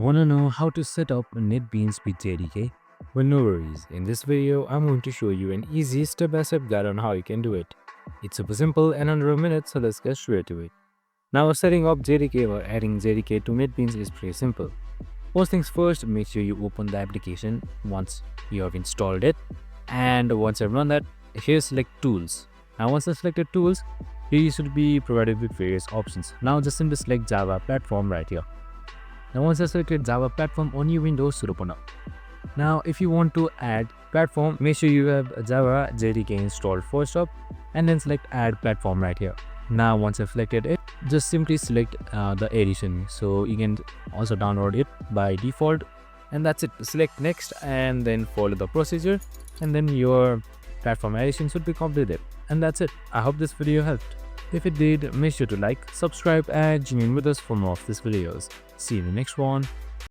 Wanna know how to set up NetBeans with JDK? Well, no worries. In this video, I'm going to show you an easy step-by-step guide on how you can do it. It's super simple and under a minute, so let's get straight to it. Now, setting up JDK or adding JDK to NetBeans is pretty simple. First things first, make sure you open the application once you have installed it. And once I've run that, here select Tools. Now, once I selected Tools, here you should be provided with various options. Now, just simply select Java Platform right here. Now once I selected Java platform, on your Windows should open up. Now if you want to add platform, make sure you have Java JDK installed first up and then select add platform right here. Now once I've selected it, just simply select the edition. So you can also download it by default, and that's it. Select next and then follow the procedure, and then your platform edition should be completed. And that's it. I hope this video helped. If it did, make sure to like, subscribe and join in with us for more of these videos. See you in the next one.